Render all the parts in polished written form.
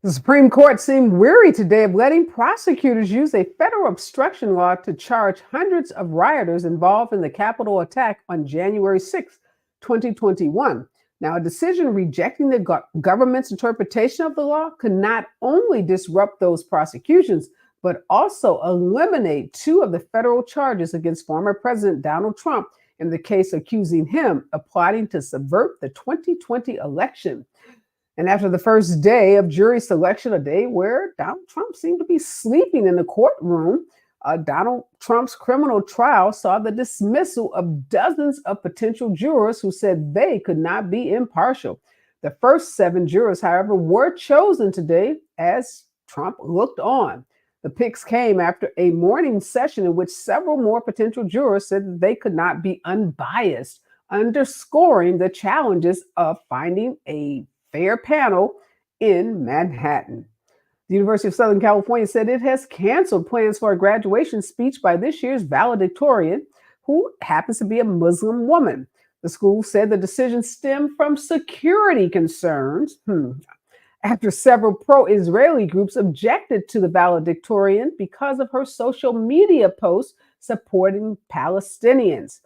The Supreme Court seemed weary today of letting prosecutors use a federal obstruction law to charge hundreds of rioters involved in the Capitol attack on January 6, 2021. Now, a decision rejecting the government's interpretation of the law could not only disrupt those prosecutions, but also eliminate two of the federal charges against former President Donald Trump in the case accusing him of plotting to subvert the 2020 election. And after the first day of jury selection, a day where Donald Trump seemed to be sleeping in the courtroom, Donald Trump's criminal trial saw the dismissal of dozens of potential jurors who said they could not be impartial. The first seven jurors, however, were chosen today as Trump looked on. The picks came after a morning session in which several more potential jurors said that they could not be unbiased, underscoring the challenges of finding a fair panel in Manhattan. The University of Southern California said it has canceled plans for a graduation speech by this year's valedictorian, who happens to be a Muslim woman. The school said the decision stemmed from security concerns after several pro-Israeli groups objected to the valedictorian because of her social media posts supporting Palestinians.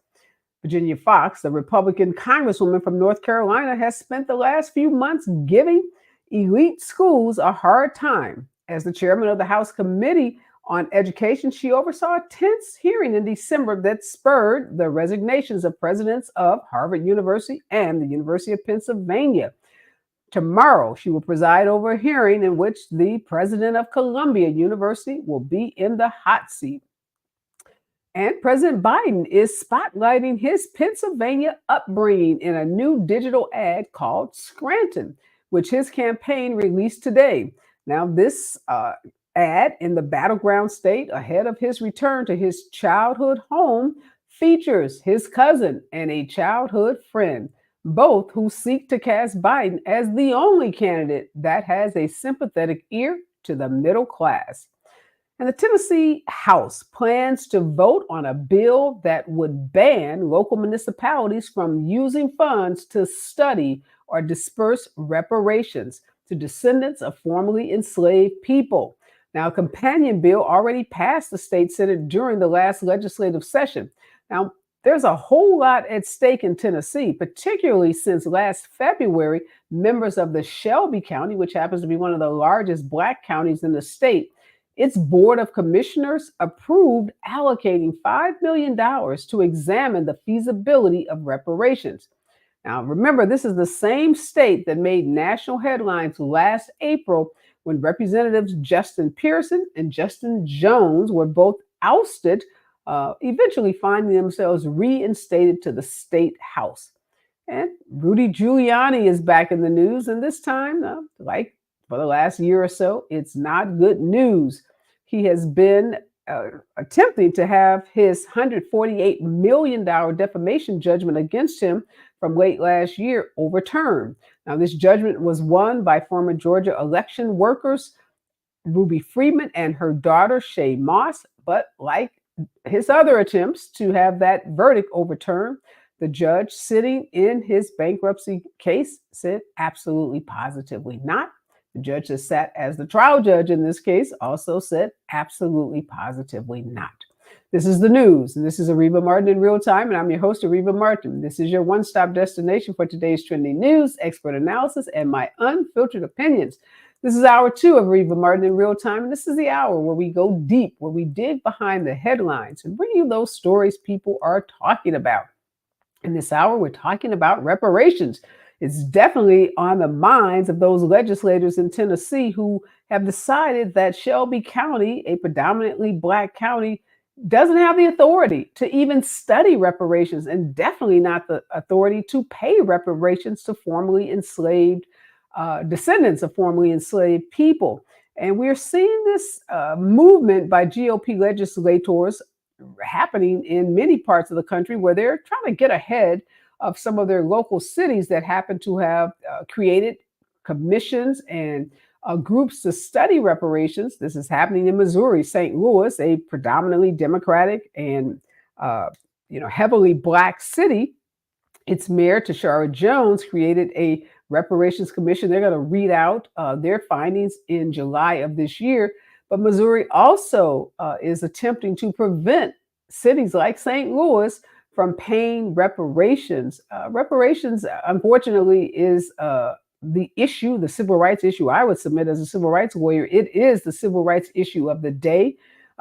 Virginia Fox, the Republican congresswoman from North Carolina, has spent the last few months giving elite schools a hard time. As the chairman of the House Committee on Education, she oversaw a tense hearing in December that spurred the resignations of presidents of Harvard University and the University of Pennsylvania. Tomorrow, she will preside over a hearing in which the president of Columbia University will be in the hot seat. And President Biden is spotlighting his Pennsylvania upbringing in a new digital ad called Scranton, which his campaign released today. Now, this ad in the battleground state ahead of his return to his childhood home features his cousin and a childhood friend, both who seek to cast Biden as the only candidate that has a sympathetic ear to the middle class. And the Tennessee House plans to vote on a bill that would ban local municipalities from using funds to study or disperse reparations to descendants of formerly enslaved people. Now, a companion bill already passed the state Senate during the last legislative session. Now, there's a whole lot at stake in Tennessee, particularly since last February, members of the Shelby County, which happens to be one of the largest Black counties in the state, its Board of Commissioners approved allocating $5 million to examine the feasibility of reparations. Now, remember, this is the same state that made national headlines last April when Representatives Justin Pearson and Justin Jones were both ousted, eventually finding themselves reinstated to the state house. And Rudy Giuliani is back in the news, and this time, like for the last year or so, it's not good news. He has been attempting to have his $148 million defamation judgment against him from late last year overturned. Now, this judgment was won by former Georgia election workers Ruby Freeman and her daughter Shay Moss, but like his other attempts to have that verdict overturned, the judge sitting in his bankruptcy case said absolutely positively not. The judge that sat as the trial judge in this case also said absolutely positively not. This is the news, and this is Areva Martin in real time, and I'm your host, Areva Martin. This is your one-stop destination for today's trending news, expert analysis, and my unfiltered opinions. This is hour 2 of Areva Martin in real time, and this is the hour where we go deep, where we dig behind the headlines and bring you those stories people are talking about. In this hour, we're talking about reparations. It's definitely on the minds of those legislators in Tennessee who have decided that Shelby County, a predominantly Black county, doesn't have the authority to even study reparations, and definitely not the authority to pay reparations to formerly enslaved descendants of formerly enslaved people. And we're seeing this movement by GOP legislators happening in many parts of the country where they're trying to get ahead of some of their local cities that happen to have created commissions and groups to study reparations. This is happening in Missouri. St. Louis, a predominantly Democratic and heavily Black city, its mayor, Tashara Jones, created a Reparations Commission. They're going to read out their findings in July of this year. But Missouri also is attempting to prevent cities like St. Louis from paying reparations. Reparations, unfortunately, is the issue, the civil rights issue. I would submit as a civil rights lawyer, it is the civil rights issue of the day.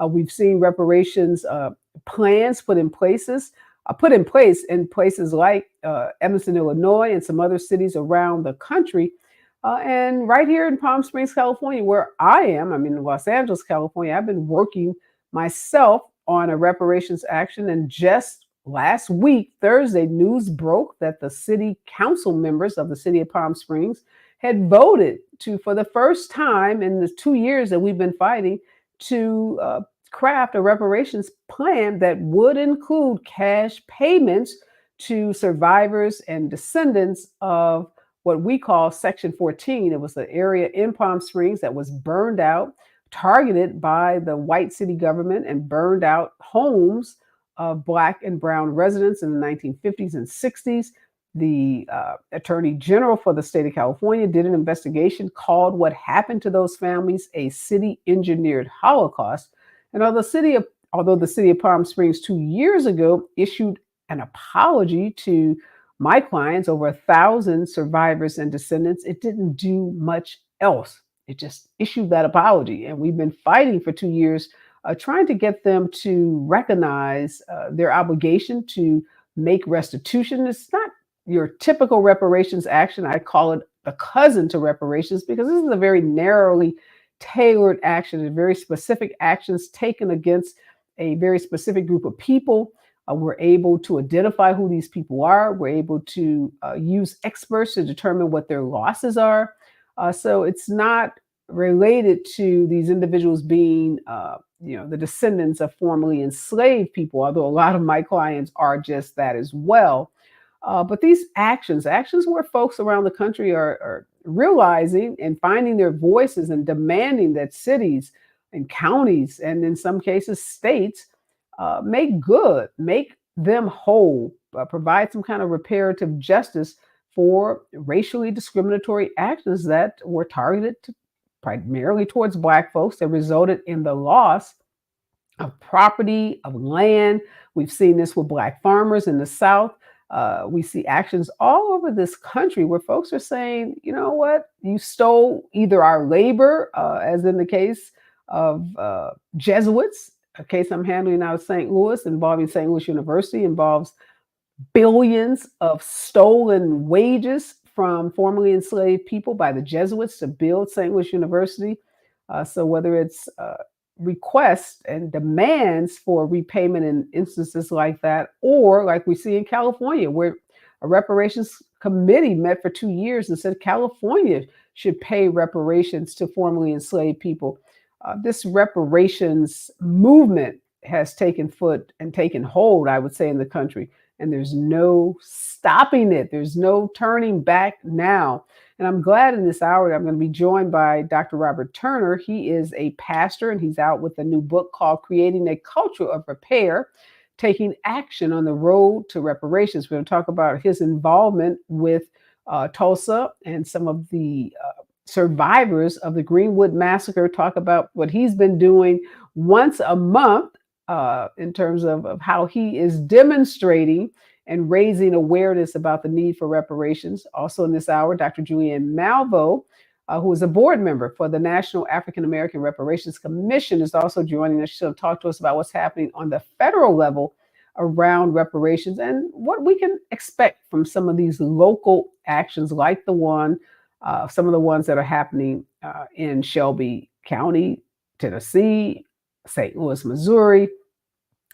We've seen reparations plans put in place in places like Evanston, Illinois, and some other cities around the country. And right here in Palm Springs, California, where I'm in Los Angeles, California, I've been working myself on a reparations action. And just last week, Thursday, news broke that the city council members of the city of Palm Springs had voted to, for the first time in the 2 years that we've been fighting, to craft a reparations plan that would include cash payments to survivors and descendants of what we call Section 14. It was an area in Palm Springs that was burned out, targeted by the white city government, and burned out homes of Black and brown residents in the 1950s and 60s. The Attorney General for the state of California did an investigation, called what happened to those families a city-engineered Holocaust. And although the city of Palm Springs 2 years ago issued an apology to my clients, over 1,000 survivors and descendants, it didn't do much else. It just issued that apology. And we've been fighting for 2 years, trying to get them to recognize their obligation to make restitution. It's not your typical reparations action. I call it a cousin to reparations, because this is a very narrowly tailored action and very specific actions taken against a very specific group of people. We're able to identify who these people are. We're able to use experts to determine what their losses are. So it's not related to these individuals being, the descendants of formerly enslaved people, although a lot of my clients are just that as well. But these actions where folks around the country are realizing and finding their voices and demanding that cities and counties, and in some cases states, make them whole, provide some kind of reparative justice for racially discriminatory actions that were targeted primarily towards Black folks, that resulted in the loss of property, of land. We've seen this with Black farmers in the South. We see actions all over this country where folks are saying, you know what, you stole either our labor, as in the case of Jesuits. A case I'm handling out of St. Louis involving St. Louis University involves billions of stolen wages from formerly enslaved people by the Jesuits to build St. Louis University. So whether it's requests and demands for repayment in instances like that, or like we see in California, where a reparations committee met for 2 years and said California should pay reparations to formerly enslaved people. This reparations movement has taken foot and taken hold, I would say, in the country. And there's no stopping it. There's no turning back now. And I'm glad in this hour that I'm going to be joined by Dr. Robert Turner. He is a pastor, and he's out with a new book called Creating a Culture of Repair, Taking Action on the Road to Reparations. We're going to talk about his involvement with Tulsa and some of the survivors of the Greenwood Massacre, talk about what he's been doing once a month in terms of how he is demonstrating and raising awareness about the need for reparations. Also in this hour, Dr. Julianne Malvo, who is a board member for the National African American Reparations Commission, is also joining us. She'll talk to us about what's happening on the federal level around reparations and what we can expect from some of these local actions, like some of the ones that are happening in Shelby County, Tennessee, St. Louis, Missouri,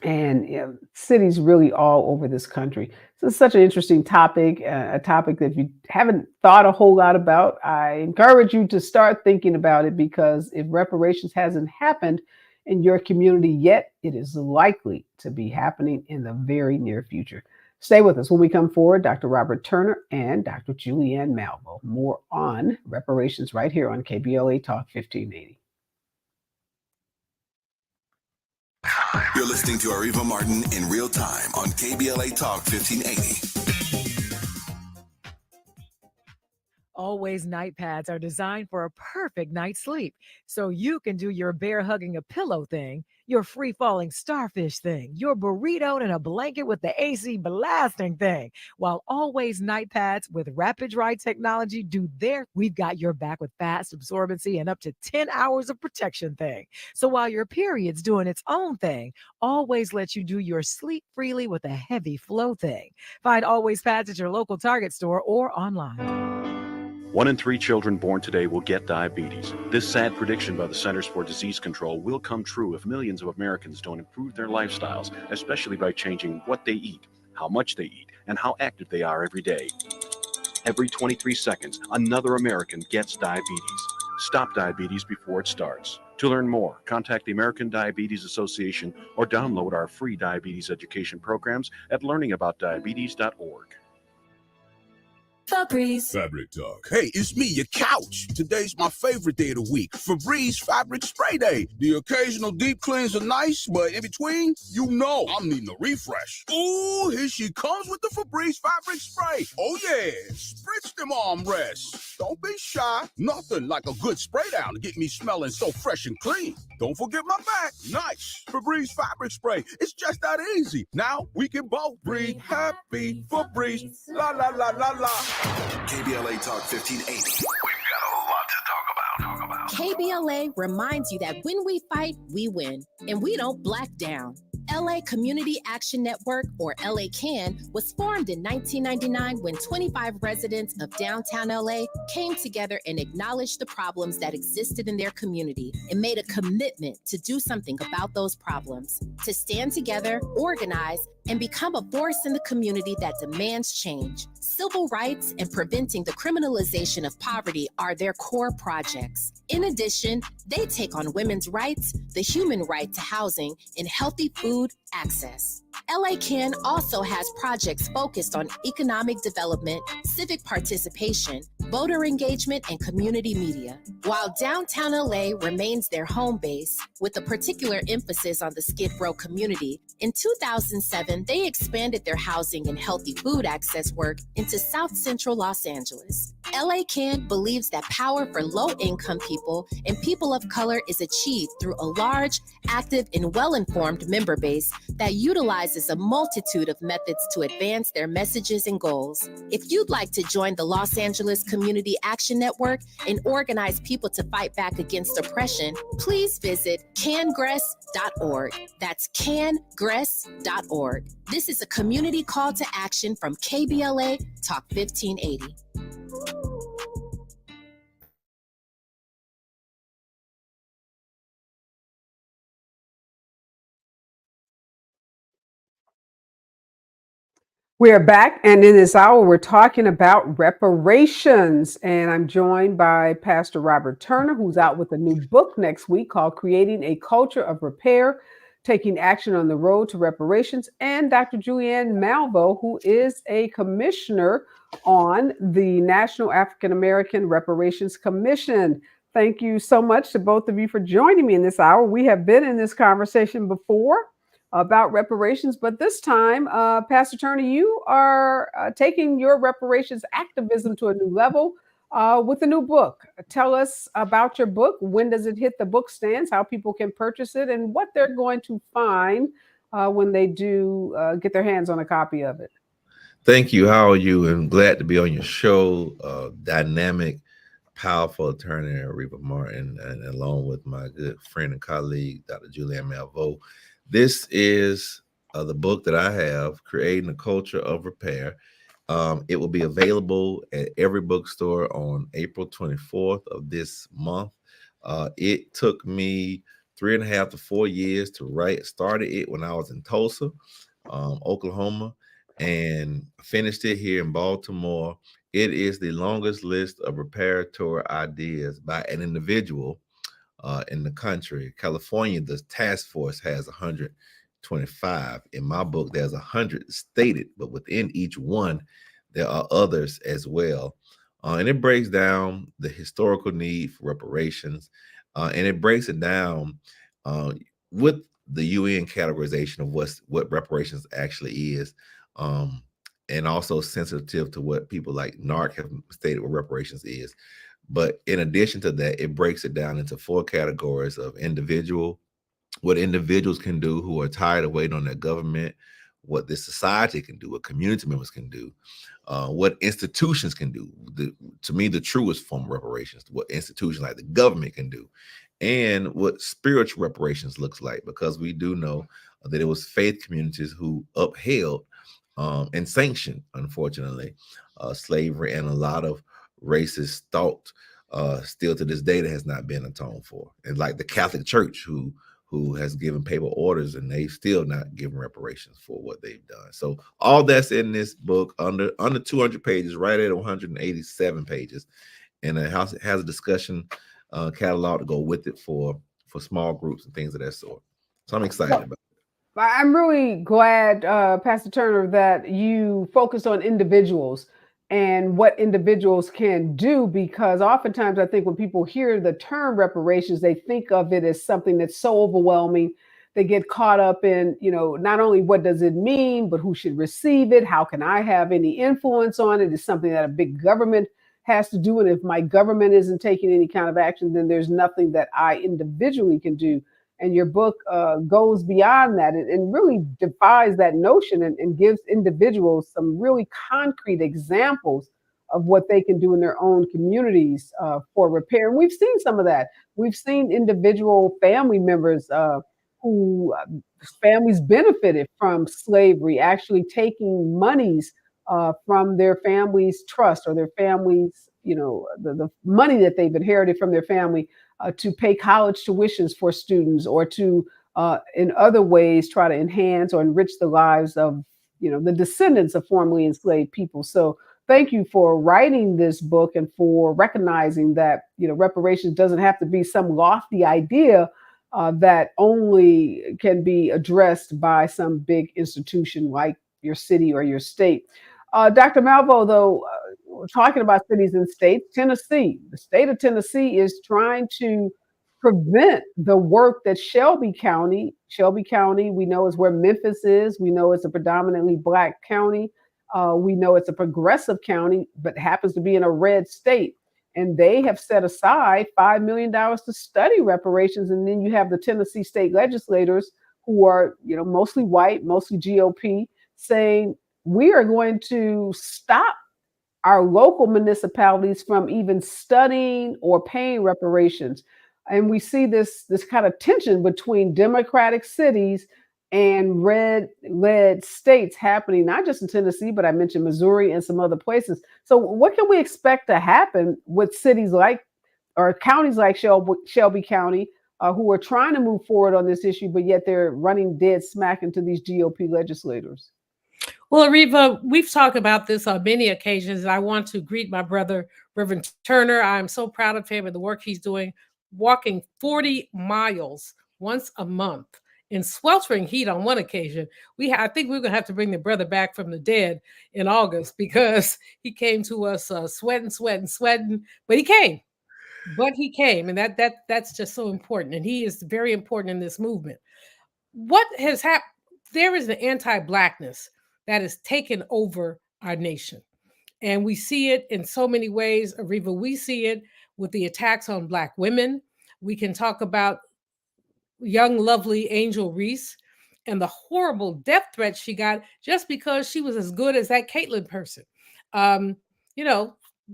and cities really all over this country. So it's such an interesting topic, a topic that if you haven't thought a whole lot about, I encourage you to start thinking about it, because if reparations hasn't happened in your community yet, it is likely to be happening in the very near future. Stay with us. When we come forward, Dr. Robert Turner and Dr. Julianne Malvo. More on reparations right here on KBLA Talk 1580. You're listening to Areva Martin in real time on KBLA Talk 1580. Always night pads are designed for a perfect night's sleep, so you can do your bear hugging a pillow thing, your free falling starfish thing, your burrito in a blanket with the AC blasting thing, while Always night pads with rapid dry technology do their we've got your back with fast absorbency and up to 10 hours of protection thing. So while your period's doing its own thing, Always lets you do your sleep freely with a heavy flow thing. Find Always pads at your local Target store or online. 1 in 3 children born today will get diabetes. This sad prediction by the Centers for Disease Control will come true if millions of Americans don't improve their lifestyles, especially by changing what they eat, how much they eat, and how active they are every day. Every 23 seconds, another American gets diabetes. Stop diabetes before it starts. To learn more, contact the American Diabetes Association or download our free diabetes education programs at learningaboutdiabetes.org. Febreze Fabric Talk. Hey, it's me, your couch. Today's my favorite day of the week. Febreze Fabric Spray Day. The occasional deep cleanse are nice, but in between, you know I'm needing a refresh. Ooh, here she comes with the Febreze Fabric Spray. Oh yeah, spritz them armrests. Don't be shy. Nothing like a good spray down to get me smelling so fresh and clean. Don't forget my back. Nice. Febreze Fabric Spray. It's just that easy. Now we can both breathe happy. Febreze. La la la la la. KBLA Talk 1580. We've got a lot to talk about. KBLA reminds you that when we fight, we win, and we don't black down. LA Community Action Network, or LA CAN, was formed in 1999 when 25 residents of downtown LA came together and acknowledged the problems that existed in their community and made a commitment to do something about those problems, to stand together, organize, and become a force in the community that demands change. Civil rights and preventing the criminalization of poverty are their core projects. In addition, they take on women's rights, the human right to housing, and healthy food access. LA CAN also has projects focused on economic development, civic participation, voter engagement, and community media. While downtown LA remains their home base, with a particular emphasis on the Skid Row community, in 2007, they expanded their housing and healthy food access work into South Central Los Angeles. LA CAN believes that power for low-income people and people of color is achieved through a large, active, and well-informed member base that utilizes a multitude of methods to advance their messages and goals. If you'd like to join the Los Angeles Community Action Network and organize people to fight back against oppression, please visit cangress.org. That's cangress.org. This is a community call to action from KBLA Talk 1580. We are back, and in this hour, we're talking about reparations. And I'm joined by Pastor Robert Turner, who's out with a new book next week called Creating a Culture of Repair, Taking Action on the Road to Reparations, and Dr. Julianne Malvo, who is a commissioner on the National African American Reparations Commission. Thank you so much to both of you for joining me in this hour. We have been in this conversation before about reparations, but this time, Pastor Turner, you are taking your reparations activism to a new level with a new book. Tell us about your book. When does it hit the book stands, how people can purchase it, and what they're going to find when they do get their hands on a copy of it. Thank you. How are you? And glad to be on your show. Dynamic, powerful attorney, Areva Martin, and along with my good friend and colleague, Dr. Julianne Malvo. This is the book that I have, Creating a Culture of Repair. It will be available at every bookstore on April 24th of this month. It took me 3.5 to 4 years to write. Started it when I was in Tulsa, Oklahoma, and finished it here in Baltimore. It is the longest list of reparatory ideas by an individual in the country. California, the task force has 125. In my book, there's 100 stated, but within each one, there are others as well. And it breaks down the historical need for reparations, and it breaks it down with the UN categorization of what reparations actually is. and also sensitive to what people like NARC have stated what reparations is. But in addition to that, it breaks it down into 4 categories of what individuals can do who are tired of waiting on their government, what the society can do, what community members can do, what institutions can do. To me, the truest form of reparations, what institutions like the government can do, and what spiritual reparations looks like, because we do know that it was faith communities who upheld and sanctioned, unfortunately, slavery, and a lot of racist thought still to this day that has not been atoned for. And like the Catholic Church, who has given papal orders, and they've still not given reparations for what they've done. So all that's in this book, under 200 pages, right at 187 pages, and it has a discussion catalog to go with it for small groups and things of that sort. So I'm excited about it. I'm really glad, Pastor Turner, that you focus on individuals and what individuals can do, because oftentimes I think when people hear the term reparations, they think of it as something that's so overwhelming. They get caught up in, not only what does it mean, but who should receive it? How can I have any influence on it? It's something that a big government has to do. And if my government isn't taking any kind of action, then there's nothing that I individually can do. And your book goes beyond that and really defies that notion and gives individuals some really concrete examples of what they can do in their own communities for repair. And we've seen some of that. We've seen individual family members who families benefited from slavery, actually taking monies from their family's trust or their family's, the money that they've inherited from their family to pay college tuitions for students, or to in other ways try to enhance or enrich the lives of the descendants of formerly enslaved people. So thank you for writing this book and for recognizing that reparations doesn't have to be some lofty idea that only can be addressed by some big institution like your city or your state. Dr. Malvo, though, we're talking about cities and states. Tennessee, the state of Tennessee is trying to prevent the work that Shelby County, we know is where Memphis is. We know it's a predominantly Black county. We know it's a progressive county, but happens to be in a red state. And they have set aside $5 million to study reparations. And then you have the Tennessee state legislators who are, mostly white, mostly GOP, saying we are going to stop our local municipalities from even studying or paying reparations. And we see this kind of tension between democratic cities and red-led states happening, not just in Tennessee, but I mentioned Missouri and some other places. So what can we expect to happen with cities like, or counties like Shelby County, who are trying to move forward on this issue, but yet they're running dead smack into these GOP legislators? Well, Areva, we've talked about this on many occasions, and I want to greet my brother, Reverend Turner. I'm so proud of him and the work he's doing, walking 40 miles once a month in sweltering heat on one occasion. I think we're going to have to bring the brother back from the dead in August, because he came to us sweating, but he came. And that's just so important. And he is very important in this movement. What has happened? There is an anti-Blackness that has taken over our nation. And we see it in so many ways. Areva, we see it with the attacks on Black women. We can talk about young, lovely Angel Reese and the horrible death threat she got just because she was as good as that Caitlyn person.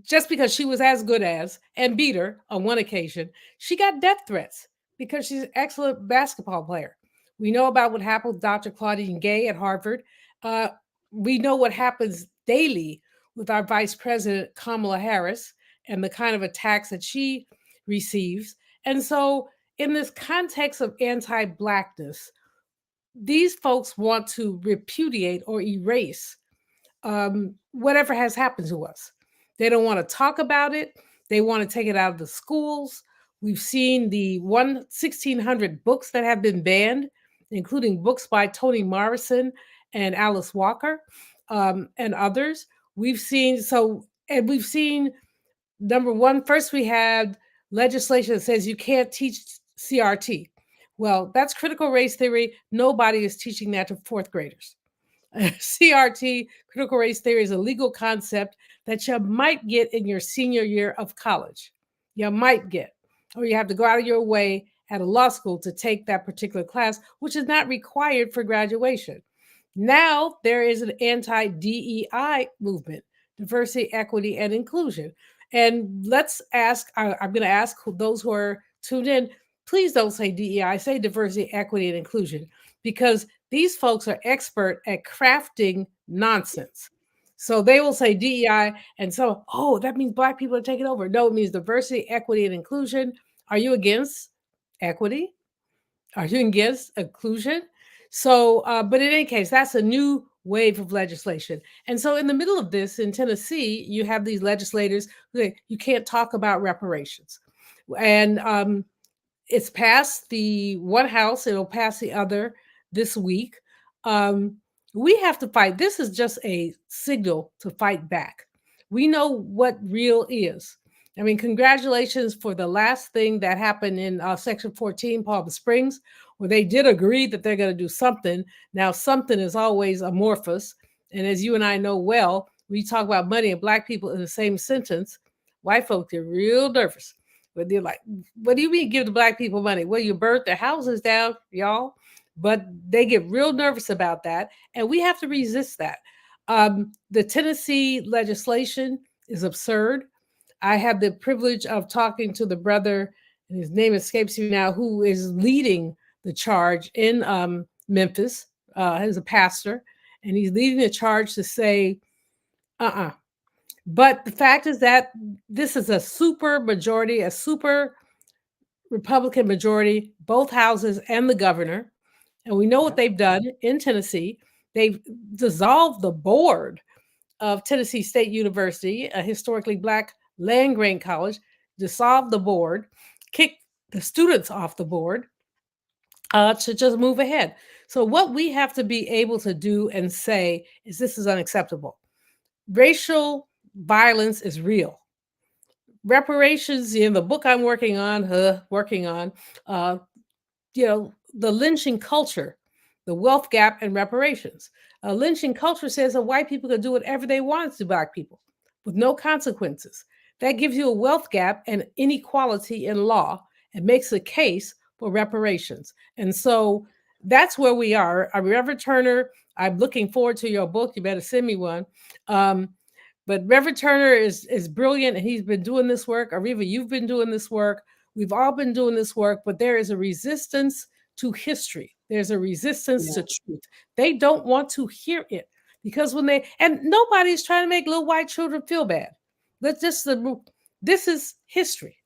Just because she was as good as and beat her on one occasion, she got death threats because she's an excellent basketball player. We know about what happened with Dr. Claudine Gay at Harvard. We know what happens daily with our Vice President, Kamala Harris, and the kind of attacks that she receives. And so in this context of anti-Blackness, these folks want to repudiate or erase whatever has happened to us. They don't want to talk about it. They want to take it out of the schools. We've seen the 1,600 books that have been banned, including books by Toni Morrison and Alice Walker and others. We've seen, number one, first we had legislation that says you can't teach CRT. Well, that's critical race theory. Nobody is teaching that to fourth graders. CRT, critical race theory, is a legal concept that you might get in your senior year of college. You might get, or you have to go out of your way at a law school to take that particular class, which is not required for graduation. Now there is an anti-DEI movement, diversity, equity, and inclusion. And let's ask, I'm going to ask those who are tuned in, please don't say DEI, say diversity, equity, and inclusion, because these folks are expert at crafting nonsense. So they will say DEI, and so, oh, that means Black people are taking over. No, it means diversity, equity, and inclusion. Are you against equity? Are you against inclusion? So, but in any case, that's a new wave of legislation. And so, in the middle of this, in Tennessee, you have these legislators who say you can't talk about reparations. And it's passed the one house, it'll pass the other this week. We have to fight. This is just a signal to fight back. We know what real is. I mean, congratulations for the last thing that happened in Section 14, Palm Springs, where they did agree that they're going to do something. Now, something is always amorphous. And as you and I know well, when you talk about money and Black people in the same sentence, white folks get real nervous. But they're like, what do you mean give the Black people money? Well, you burnt their houses down, y'all. But they get real nervous about that. And we have to resist that. The Tennessee legislation is absurd. I have the privilege of talking to the brother, and his name escapes me now, who is leading the charge in Memphis. He's a pastor, and he's leading the charge to say, But the fact is that this is a super majority, a super Republican majority, both houses and the governor. And we know what they've done in Tennessee. They've dissolved the board of Tennessee State University, a historically Black land-grant college, dissolved the board, kicked the students off the board to just move ahead. So what we have to be able to do and say is this is unacceptable. Racial violence is real. Reparations, in the book I'm working on, the lynching culture, the wealth gap and reparations. Lynching culture says that white people can do whatever they want to Black people with no consequences. That gives you a wealth gap and inequality in law and makes a case for reparations. And so that's where we are. Reverend Turner, I'm looking forward to your book. You better send me one. But Reverend Turner is brilliant, and he's been doing this work. Areva, you've been doing this work. We've all been doing this work, but there is a resistance to history. There's a resistance to truth. They don't want to hear it because and nobody's trying to make little white children feel bad. This is history.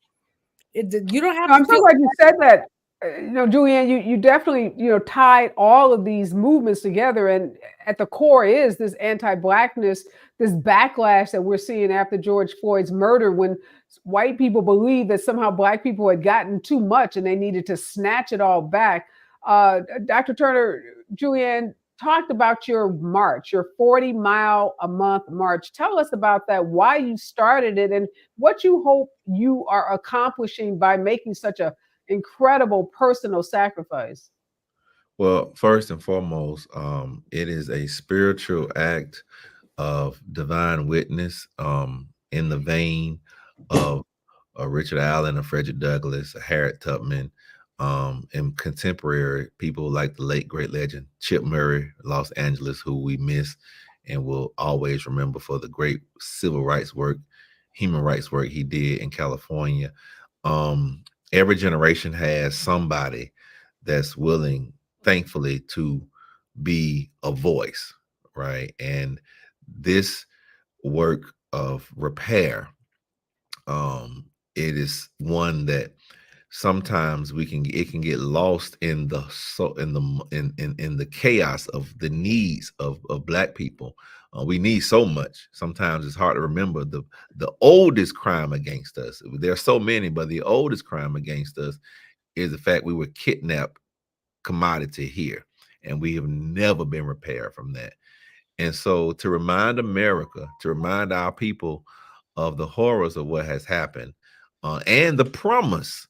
You don't have to. I'm so glad you said that. Julianne, you definitely, tied all of these movements together. And at the core is this anti-Blackness, this backlash that we're seeing after George Floyd's murder, when white people believed that somehow Black people had gotten too much and they needed to snatch it all back. Dr. Turner, Julianne talked about your march, your 40-mile-a-month march. Tell us about that, why you started it, and what you hope you are accomplishing by making such a incredible personal sacrifice. Well, first and foremost, it is a spiritual act of divine witness, in the vein of Richard Allen, a Frederick Douglass, a Harriet Tubman, and contemporary people like the late great legend Chip Murray, Los Angeles, who we miss and will always remember for the great civil rights work, human rights work he did in California. Every generation has somebody that's willing, thankfully, to be a voice, right? And this work of repair, it is one that sometimes it can get lost in the chaos of the needs of Black people. We need so much. Sometimes it's hard to remember the oldest crime against us. There are so many, but the oldest crime against us is the fact we were kidnapped commodity here, and we have never been repaired from that. And so to remind America, to remind our people of the horrors of what has happened, and the promise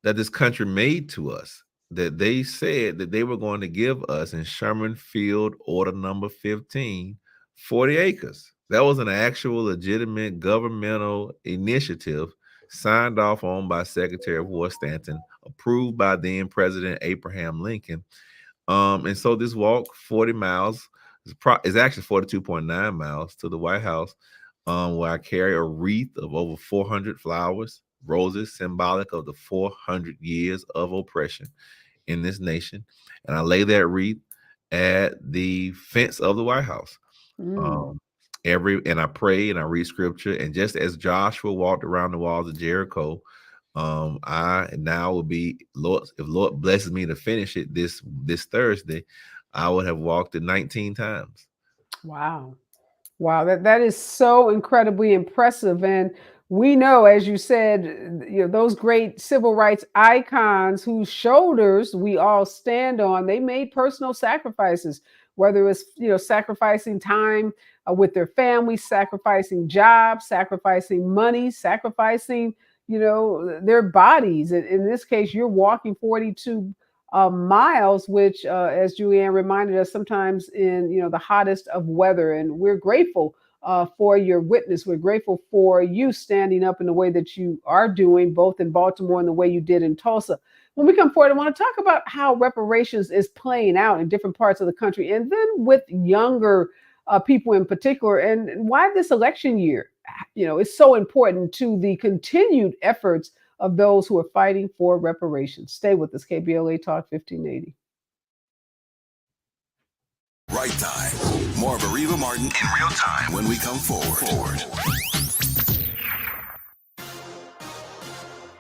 that this country made to us, that they said that they were going to give us in Sherman Field Order Number 15, 40 acres. That was an actual legitimate governmental initiative signed off on by Secretary of War Stanton, approved by then President Abraham Lincoln. And so this walk, 40 miles, is actually 42.9 miles to the White House, where I carry a wreath of over 400 flowers, roses symbolic of the 400 years of oppression in this nation. And I lay that wreath at the fence of the White House. And I pray and I read scripture. And just as Joshua walked around the walls of Jericho, I now will be, Lord, if Lord blesses me to finish it this Thursday, I would have walked it 19 times. Wow. That is so incredibly impressive. And we know, as you said, those great civil rights icons whose shoulders we all stand on, they made personal sacrifices, whether it's, sacrificing time with their families, sacrificing jobs, sacrificing money, sacrificing, their bodies. In this case, you're walking 42 miles, which, as Julianne reminded us, sometimes in the hottest of weather. And we're grateful for your witness. We're grateful for you standing up in the way that you are doing, both in Baltimore and the way you did in Tulsa. When we come forward, I want to talk about how reparations is playing out in different parts of the country, and then with younger people in particular, and why this election year, is so important to the continued efforts of those who are fighting for reparations. Stay with us, KBLA Talk 1580. Right time. More of Areva Martin in real time when we come forward.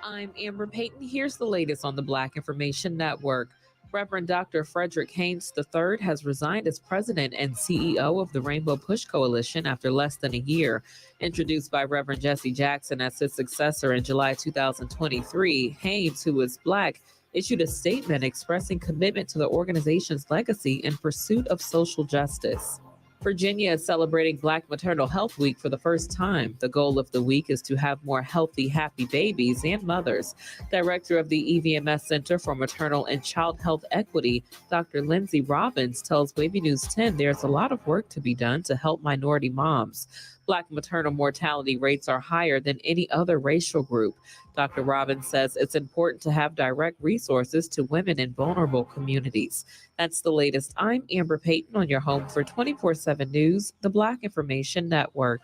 I'm Amber Payton. Here's the latest on the Black Information Network. Reverend Dr. Frederick Haynes III has resigned as president and CEO of the Rainbow Push Coalition after less than a year. Introduced by Reverend Jesse Jackson as his successor in July 2023, Haynes, who is Black, issued a statement expressing commitment to the organization's legacy in pursuit of social justice. Virginia is celebrating Black Maternal Health Week for the first time. The goal of the week is to have more healthy, happy babies and mothers. Director of the EVMS Center for Maternal and Child Health Equity, Dr. Lindsay Robbins, tells Wavy News 10 there's a lot of work to be done to help minority moms. Black maternal mortality rates are higher than any other racial group. Dr. Robbins says it's important to have direct resources to women in vulnerable communities. That's the latest. I'm Amber Payton on your home for 24/7 News, the Black Information Network.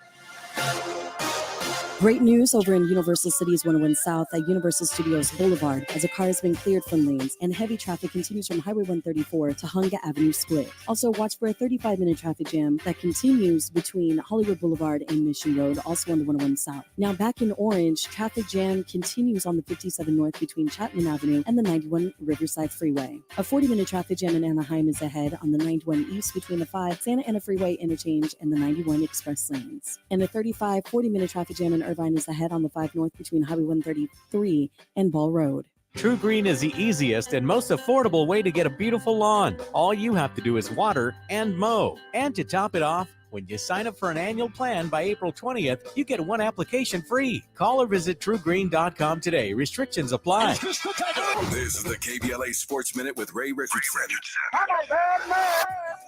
Great news over in Universal Cities 101 South at Universal Studios Boulevard, as a car has been cleared from lanes and heavy traffic continues from Highway 134 to Hunga Avenue split. Also, watch for a 35-minute traffic jam that continues between Hollywood Boulevard and Mission Road, also on the 101 South. Now back in Orange, traffic jam continues on the 57 North between Chapman Avenue and the 91 Riverside Freeway. A 40-minute traffic jam in Anaheim is ahead on the 91 East between the 5 Santa Ana Freeway interchange and the 91 Express lanes. And a 40-minute traffic jam in Irvine is ahead on the 5 North between Highway 133 and Ball Road. True Green is the easiest and most affordable way to get a beautiful lawn. All you have to do is water and mow. And to top it off, when you sign up for an annual plan by April 20th, you get one application free. Call or visit TrueGreen.com today. Restrictions apply. This is the KBLA Sports Minute with Ray Richardson.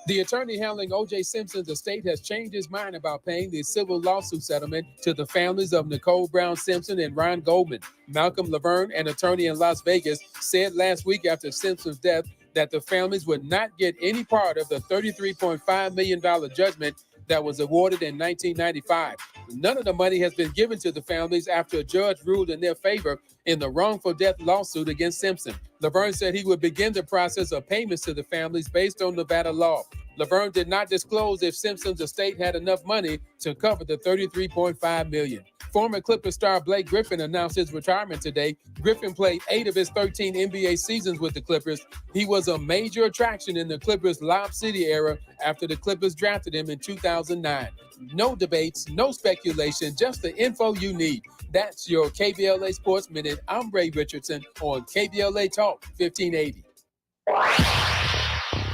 The attorney handling O.J. Simpson's estate has changed his mind about paying the civil lawsuit settlement to the families of Nicole Brown Simpson and Ron Goldman. Malcolm Laverne, an attorney in Las Vegas, said last week after Simpson's death that the families would not get any part of the $33.5 million judgment that was awarded in 1995. None of the money has been given to the families after a judge ruled in their favor in the wrongful death lawsuit against Simpson. Laverne said he would begin the process of payments to the families based on Nevada law. Laverne did not disclose if Simpson's estate had enough money to cover the $33.5 million. Former Clippers star Blake Griffin announced his retirement today. Griffin played 8 of his 13 NBA seasons with the Clippers. He was a major attraction in the Clippers' Lob City era after the Clippers drafted him in 2009. No debates, no speculation, just the info you need. That's your KBLA Sports Minute. I'm Ray Richardson on KBLA Talk 1580.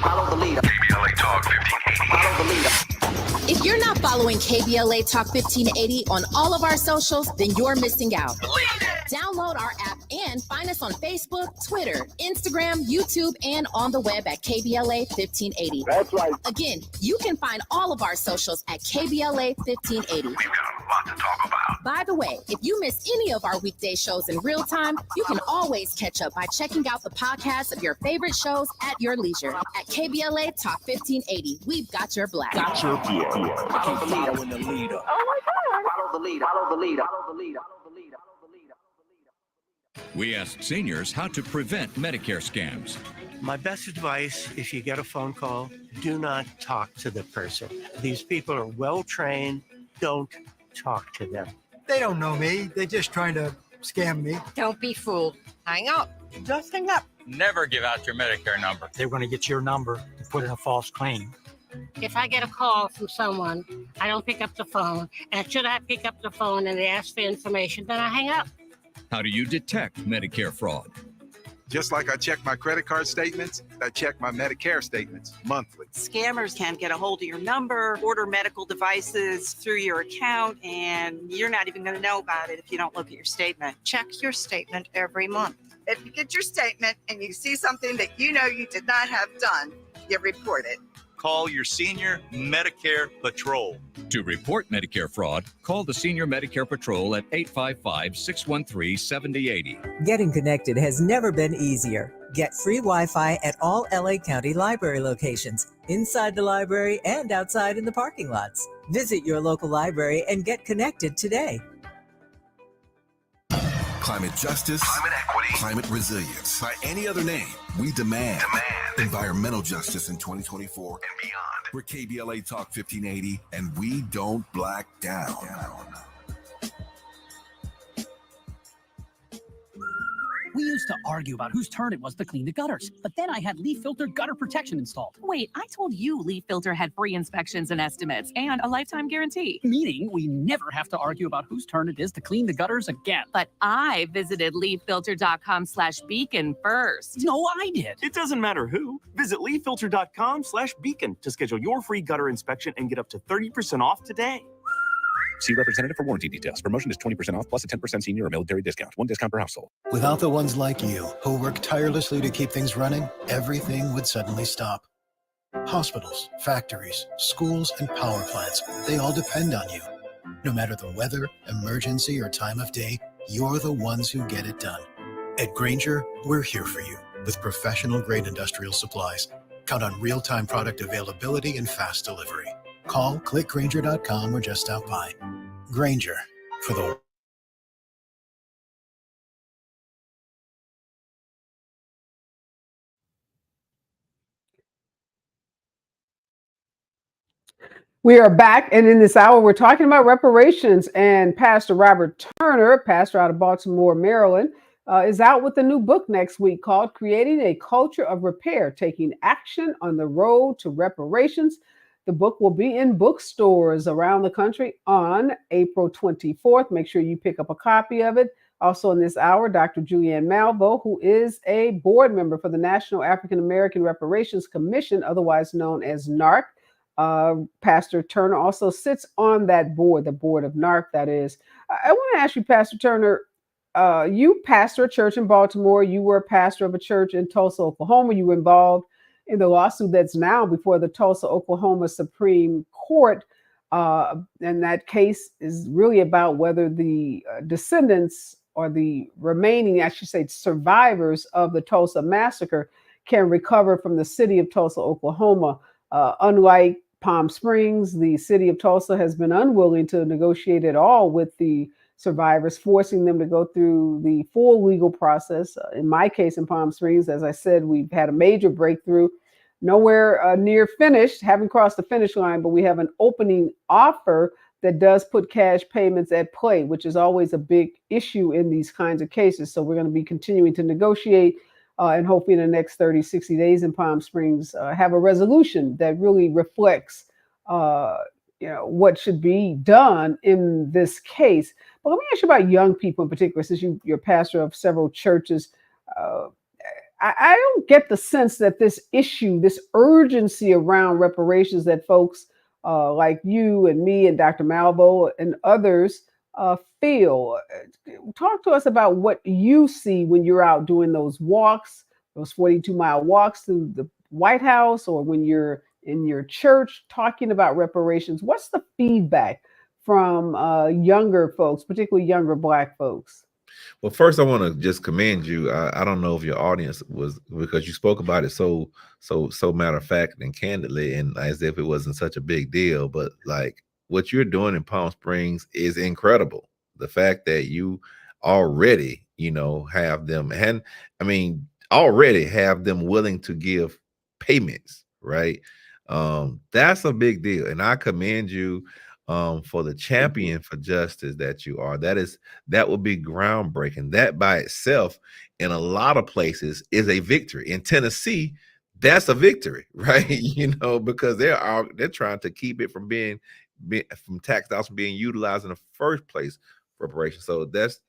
Follow the leader. KBLA Talk 1580. Follow the leader. If you're not following KBLA Talk 1580 on all of our socials, then you're missing out. Download our app and find us on Facebook, Twitter, Instagram, YouTube, and on the web at KBLA 1580. That's right. Again, you can find all of our socials at KBLA 1580. We've got a lot to talk about. By the way, if you miss any of our weekday shows in real time, you can always catch up by checking out the podcast of your favorite shows at your leisure. At KBLA Talk 1580, we've got your black. Got your beer. Follow the leader. Following the leader. Oh my God. Follow the leader. Follow the leader. Follow the leader. We asked seniors how to prevent Medicare scams. My best advice, if you get a phone call, do not talk to the person. These people are well trained. Don't talk to them. They don't know me. They're just trying to scam me. Don't be fooled. Hang up. Just hang up. Never give out your Medicare number. They're going to get your number and put in a false claim. If I get a call from someone, I don't pick up the phone. And should I pick up the phone and they ask for information, then I hang up. How do you detect Medicare fraud? Just like I check my credit card statements, I check my Medicare statements monthly. Scammers can get a hold of your number, order medical devices through your account, and you're not even going to know about it if you don't look at your statement. Check your statement every month. If you get your statement and you see something that you know you did not have done, you report it. Call your senior Medicare Patrol. To report Medicare fraud, call the Senior Medicare Patrol at 855-613-7080. Getting connected has never been easier. Get free Wi-Fi at all LA County library locations, inside the library and outside in the parking lots. Visit your local library and get connected today. Climate justice, climate equity, climate resilience. By any other name, we demand environmental justice in 2024 and beyond. We're KBLA Talk 1580, and we don't black down. We used to argue about whose turn it was to clean the gutters, but then I had leaf filter gutter protection installed. Wait, I told you Leaf Filter had free inspections and estimates and a lifetime guarantee. Meaning we never have to argue about whose turn it is to clean the gutters again. But I visited leaffilter.com/beacon first. No, I did. It doesn't matter who. Visit leaffilter.com/beacon to schedule your free gutter inspection and get up to 30% off today. See representative for warranty details. Promotion is 20% off plus a 10% senior or military discount. One discount per household. Without the ones like you, who work tirelessly to keep things running, everything would suddenly stop. Hospitals, factories, schools, and power plants, they all depend on you. No matter the weather, emergency, or time of day, you're the ones who get it done. At Grainger, we're here for you with professional-grade industrial supplies. Count on real-time product availability and fast delivery. Call, click Grainger.com, or just stop by. Grainger, for the... We are back, and in this hour, we're talking about reparations. And Pastor Robert Turner, pastor out of Baltimore, Maryland, is out with a new book next week called Creating a Culture of Repair, Taking Action on the Road to Reparations. The book will be in bookstores around the country on April 24th. Make sure you pick up a copy of it. Also in this hour, Dr. Julianne Malvo, who is a board member for the National African American Reparations Commission, otherwise known as NARC. Pastor Turner also sits on that board, the board of NARC, that is. I want to ask you, Pastor Turner, you pastor a church in Baltimore. You were a pastor of a church in Tulsa, Oklahoma. You were involved in the lawsuit that's now before the Tulsa, Oklahoma Supreme Court. And that case is really about whether the descendants or the remaining, I should say, survivors of the Tulsa massacre can recover from the city of Tulsa, Oklahoma. Unlike Palm Springs, the city of Tulsa has been unwilling to negotiate at all with the survivors, forcing them to go through the full legal process. In my case, in Palm Springs, as I said, we've had a major breakthrough, nowhere near finished, haven't crossed the finish line, but we have an opening offer that does put cash payments at play, which is always a big issue in these kinds of cases. So we're going to be continuing to negotiate and hopefully in the next 30, 60 days in Palm Springs, have a resolution that really reflects what should be done in this case. But let me ask you about young people in particular, since you're pastor of several churches. I don't get the sense that this issue, this urgency around reparations that folks like you and me and Dr. Malvo and others feel. Talk to us about what you see when you're out doing those walks, those 42-mile walks to the White House, or when you're in your church talking about reparations. What's the feedback from younger folks, particularly younger Black folks? Well, first, I want to just commend you. I don't know if your audience was, because you spoke about it so matter of fact and candidly, and as if it wasn't such a big deal. But like what you're doing in Palm Springs is incredible. The fact that you already, have them, and I mean, already have them willing to give payments, right? That's a big deal, and I commend you for the champion for justice that you are. That would be groundbreaking. That by itself, in a lot of places, is a victory. In Tennessee, that's a victory, right? Because they're trying to keep it from being from tax dollars from being utilized in the first place for reparations. So that's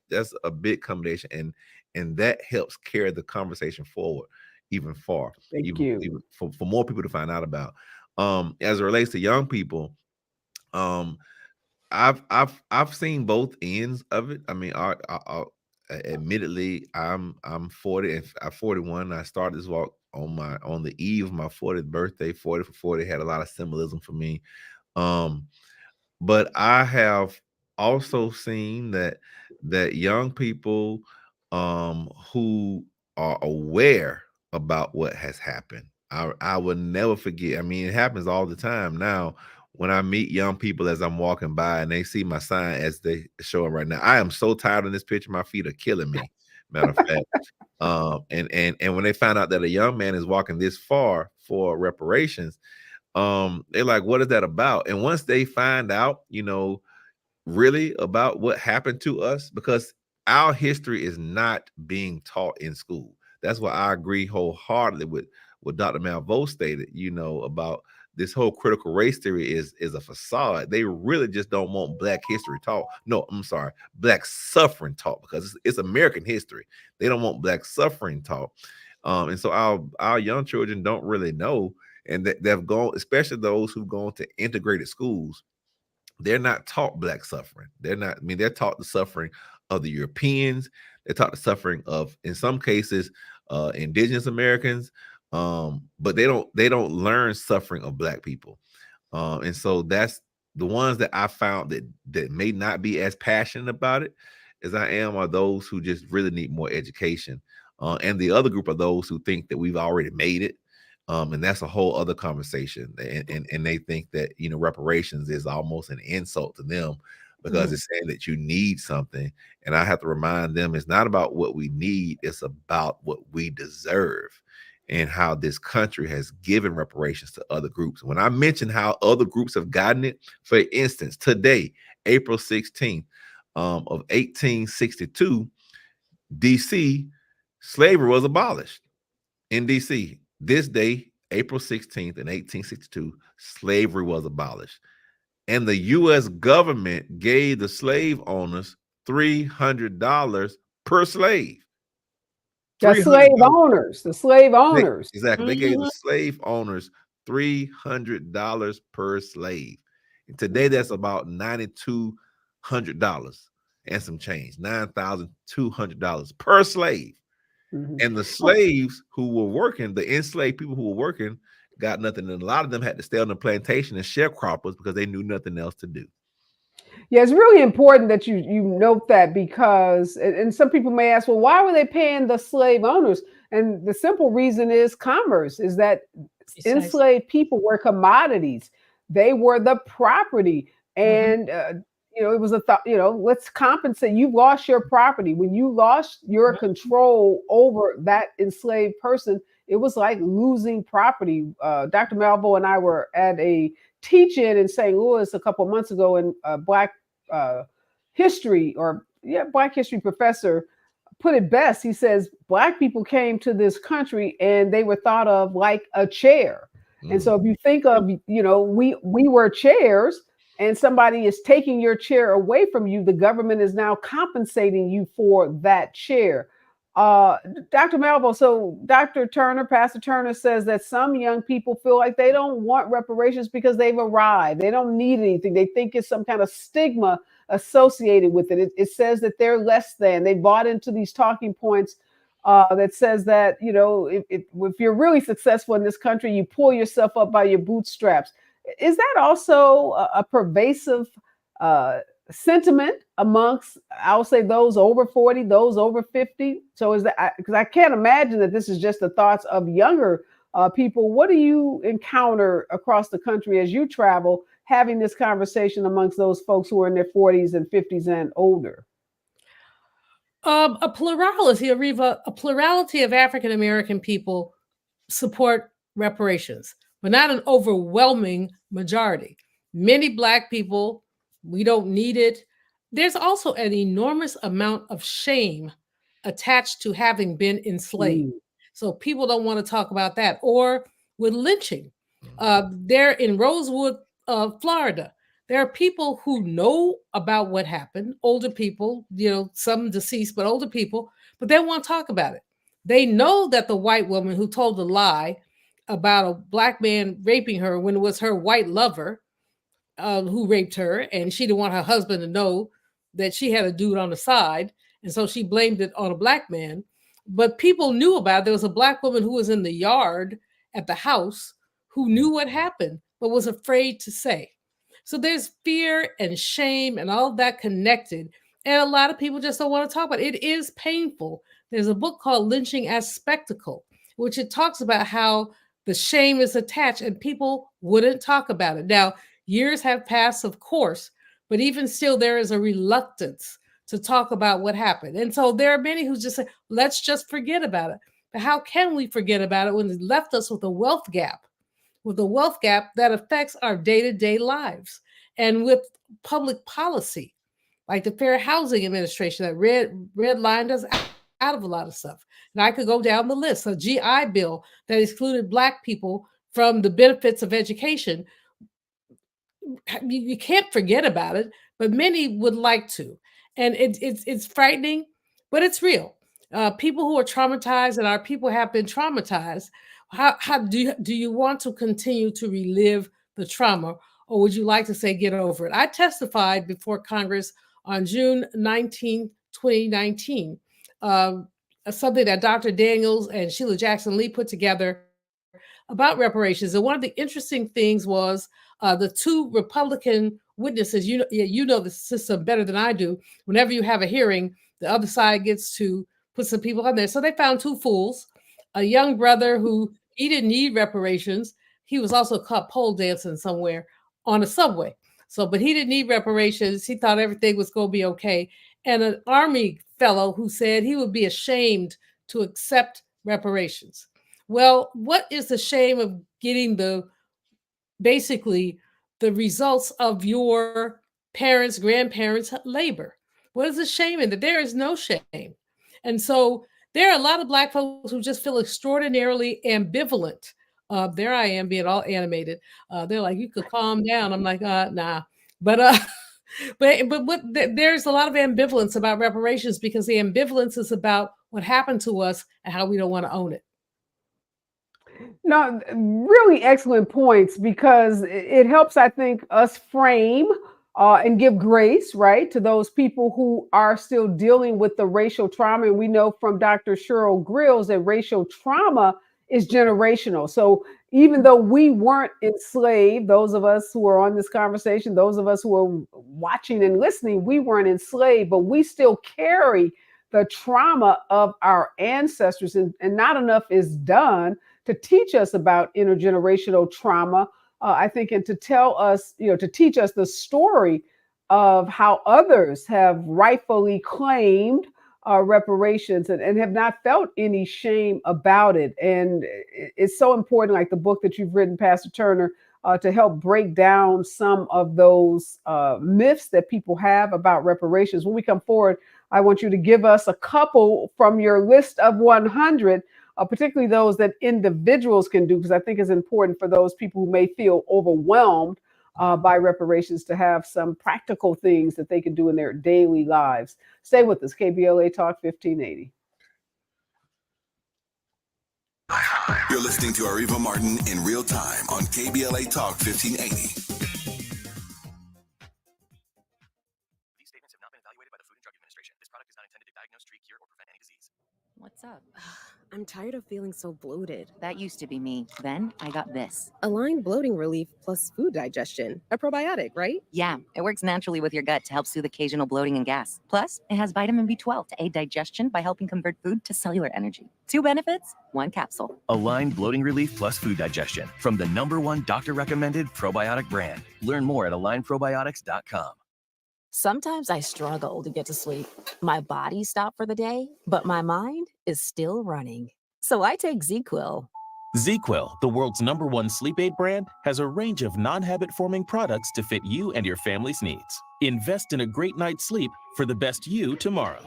a big combination, and that helps carry the conversation forward even far. Thank you. Even for more people to find out about. As it relates to young people, I've seen both ends of it. I mean, admittedly, I'm 40 and I'm 41. I started this walk on the eve of my 40th birthday. 40 for 40 had a lot of symbolism for me. But I have also seen that young people who are aware about what has happened. I will never forget. I mean, it happens all the time now. When I meet young people as I'm walking by and they see my sign as they show it right now, I am so tired in this picture. My feet are killing me. Matter of fact, and when they find out that a young man is walking this far for reparations, they're like, "What is that about?" And once they find out, really about what happened to us, because our history is not being taught in school. That's why I agree wholeheartedly with what Dr. Malvo stated, about this whole critical race theory is a facade. They really just don't want Black history taught. No, I'm sorry, Black suffering taught, because it's American history. They don't want Black suffering taught. And so our young children don't really know, and they've gone, especially those who've gone to integrated schools, they're not taught Black suffering. They're taught the suffering of the Europeans. They're taught the suffering of, in some cases, indigenous Americans. But they don't learn suffering of Black people. And so that's the ones that I found that may not be as passionate about it as I am, are those who just really need more education. And the other group are those who think that we've already made it. And that's a whole other conversation. And they think that, reparations is almost an insult to them, because it's saying that you need something. And I have to remind them, it's not about what we need, it's about what we deserve, and how this country has given reparations to other groups. When I mention how other groups have gotten it, for instance, today, April 16th of 1862, DC, slavery was abolished in DC. This day, April 16th in 1862, slavery was abolished. And the U.S. government gave the slave owners $300 per slave. The slave owners. Exactly. They gave the slave owners $300 per slave. And today that's about $9,200 and some change, $9,200 per slave. And the slaves who were working, the enslaved people who were working, got nothing. And a lot of them had to stay on the plantation as sharecroppers because they knew nothing else to do. Yeah, it's really important that you note that, because, and some people may ask, well, why were they paying the slave owners? And the simple reason is commerce, is that enslaved people were commodities. They were the property. And, it was a thought, let's compensate. You lost your property. When you lost your control over that enslaved person, it was like losing property. Dr. Malvo and I were at a teach-in in St. Louis a couple of months ago, and Black history professor put it best. He says, Black people came to this country and they were thought of like a chair. And so if you think of, we were chairs, and somebody is taking your chair away from you, the government is now compensating you for that chair. Dr. Melville, so Dr. Turner, Pastor Turner says that some young people feel like they don't want reparations because they've arrived. They don't need anything. They think it's some kind of stigma associated with it. It says that they're less than. They bought into these talking points that says that, you know, if you're really successful in this country, you pull yourself up by your bootstraps. Is that also a pervasive uh, sentiment amongst, I'll say, those over 40, those over 50? So is that, because I can't imagine that this is just the thoughts of younger people. What do you encounter across the country as you travel, having this conversation amongst those folks who are in their 40s and 50s and older? A plurality, Areva, a plurality of African American people support reparations, but not an overwhelming majority. Many Black people, we don't need it. There's also an enormous amount of shame attached to having been enslaved. So people don't want to talk about that. Or with lynching. There in Rosewood, Florida, there are people who know about what happened, older people, you know, some deceased, but older people, but they won't talk about it. They know that the white woman who told the lie about a Black man raping her when it was her white lover who raped her, and she didn't want her husband to know that she had a dude on the side, and so she blamed it on a Black man. But people knew about it. There was a Black woman who was in the yard at the house who knew what happened, but was afraid to say. So there's fear and shame and all of that connected. And a lot of people just don't want to talk about it. It is painful. There's a book called Lynching as Spectacle, which it talks about how the shame is attached and people wouldn't talk about it. Now, years have passed, of course, but even still, there is a reluctance to talk about what happened. And so there are many who just say, let's just forget about it. But how can we forget about it when it left us with a wealth gap? With a wealth gap that affects our day-to-day lives, and with public policy like the Fair Housing Administration that redlined us out of a lot of stuff. And I could go down the list. A GI Bill that excluded Black people from the benefits of education. You can't forget about it, but many would like to. And it's frightening, but it's real. People who are traumatized, and our people have been traumatized. How do you want to continue to relive the trauma, or would you like to say get over it? I testified before Congress on June 19, 2019, something that Dr. Daniels and Sheila Jackson Lee put together about reparations. And one of the interesting things was the two Republican witnesses. You know the system better than I do. Whenever you have a hearing, the other side gets to put some people on there. So they found two fools, a young brother who he didn't need reparations. He was also caught pole dancing somewhere on a subway. So, but he didn't need reparations. He thought everything was going to be okay. And an Army fellow who said he would be ashamed to accept reparations. Well, what is the shame of getting basically the results of your parents, grandparents' labor? What is the shame in that? There is no shame. And so there are a lot of Black folks who just feel extraordinarily ambivalent. There I am being all animated. They're like, you could calm down. I'm like, nah. But there's a lot of ambivalence about reparations because the ambivalence is about what happened to us and how we don't want to own it. No, really excellent points, because it helps, I think, us frame and give grace, right, to those people who are still dealing with the racial trauma. And we know from Dr. Cheryl Grills that racial trauma is generational. So even though we weren't enslaved, those of us who are on this conversation, those of us who are watching and listening, we weren't enslaved, but we still carry the trauma of our ancestors. And not enough is done to teach us about intergenerational trauma, I think, and to tell us, to teach us the story of how others have rightfully claimed reparations and have not felt any shame about it. And it's so important, like the book that you've written, Pastor Turner, to help break down some of those myths that people have about reparations. When we come forward, I want you to give us a couple from your list of 100, particularly those that individuals can do, because I think it's important for those people who may feel overwhelmed by reparations to have some practical things that they can do in their daily lives. Stay with us, KBLA Talk 1580. You're listening to Areva Martin in real time on KBLA Talk 1580. These statements have not been evaluated by the Food and Drug Administration. This product is not intended to diagnose, treat, cure, or prevent any disease. What's up? I'm tired of feeling so bloated. That used to be me. Then I got this. Align Bloating Relief plus food digestion. A probiotic, right? Yeah, it works naturally with your gut to help soothe occasional bloating and gas. Plus, it has vitamin B12 to aid digestion by helping convert food to cellular energy. 2 benefits, 1 capsule. Align Bloating Relief plus food digestion from the #1 doctor-recommended probiotic brand. Learn more at alignprobiotics.com. Sometimes I struggle to get to sleep. My body stopped for the day, but my mind is still running. So I take ZQuil. ZQuil, the world's #1 sleep aid brand, has a range of non-habit-forming products to fit you and your family's needs. Invest in a great night's sleep for the best you tomorrow.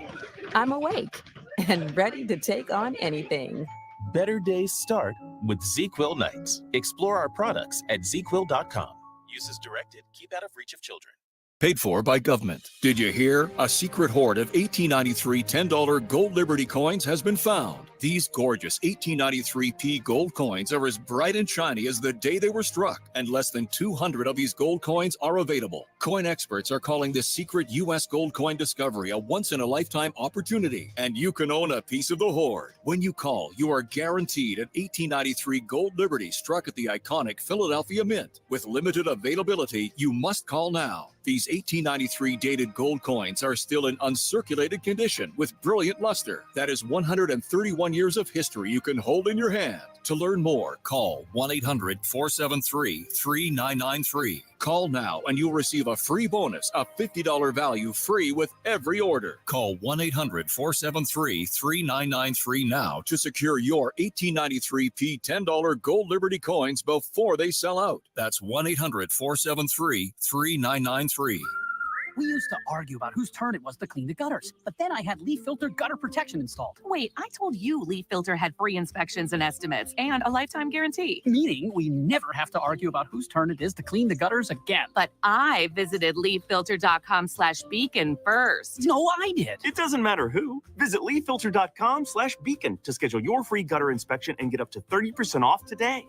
I'm awake and ready to take on anything. Better days start with ZQuil nights. Explore our products at ZQuil.com. Use as directed. Keep out of reach of children. Paid for by government. Did you hear? A secret hoard of 1893 $10 gold Liberty coins has been found. These gorgeous 1893p gold coins are as bright and shiny as the day they were struck, and less than 200 of these gold coins are available. Coin experts are calling this secret U.S. gold coin discovery a once-in-a-lifetime opportunity, and you can own a piece of the hoard. When you call, you are guaranteed an 1893 gold Liberty struck at the iconic Philadelphia Mint. With limited availability, you must call now. These 1893 dated gold coins are still in uncirculated condition with brilliant luster. That is 131 years of history you can hold in your hand. To learn more, call 1-800-473-3993. Call now and you'll receive a free bonus, a $50 value free with every order. Call 1-800-473-3993 now to secure your 1893p $10 gold Liberty coins before they sell out. That's 1-800-473-3993. We used to argue about whose turn it was to clean the gutters, but then I had leaf filter gutter protection installed. Wait, I told you Leaf Filter had free inspections and estimates and a lifetime guarantee. Meaning we never have to argue about whose turn it is to clean the gutters again. But I visited leaffilter.com/beacon first. No, I did. It doesn't matter who. Visit leaffilter.com/beacon to schedule your free gutter inspection and get up to 30% off today.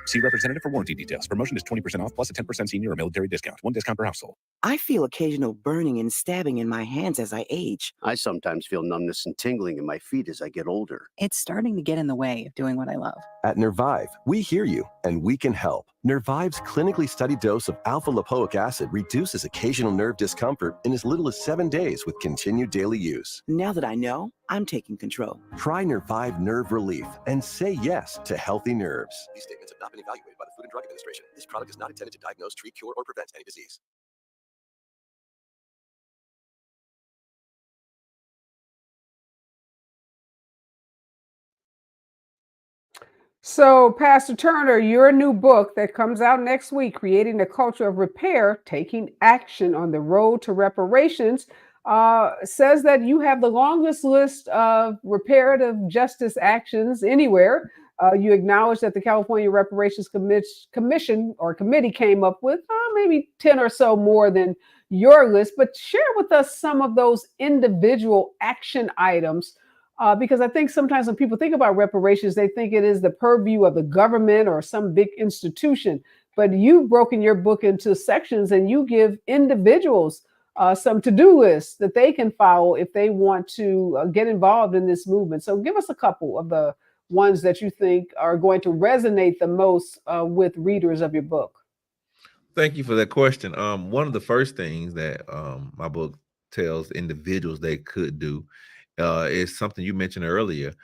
See representative for warranty details. Promotion is 20% off plus a 10% senior or military discount. 1 discount per household. I feel occasional burning and stabbing in my hands as I age. I sometimes feel numbness and tingling in my feet as I get older. It's starting to get in the way of doing what I love. At Nervive, we hear you and we can help. Nervive's clinically studied dose of alpha-lipoic acid reduces occasional nerve discomfort in as little as 7 days with continued daily use. Now that I know, I'm taking control. Try Nervive Nerve Relief and say yes to healthy nerves. These statements have not been evaluated by the Food and Drug Administration. This product is not intended to diagnose, treat, cure, or prevent any disease. So, Pastor Turner, your new book that comes out next week, Creating a Culture of Repair, Taking Action on the Road to Reparations, says that you have the longest list of reparative justice actions anywhere. You acknowledge that the California Reparations Commission or Committee came up with maybe 10 or so more than your list, but share with us some of those individual action items. Because I think sometimes when people think about reparations, they think it is the purview of the government or some big institution. But you've broken your book into sections and you give individuals some to-do lists that they can follow if they want to get involved in this movement. So give us a couple of the ones that you think are going to resonate the most with readers of your book. Thank you for that question. One of the first things that my book tells individuals they could do is something you mentioned earlier,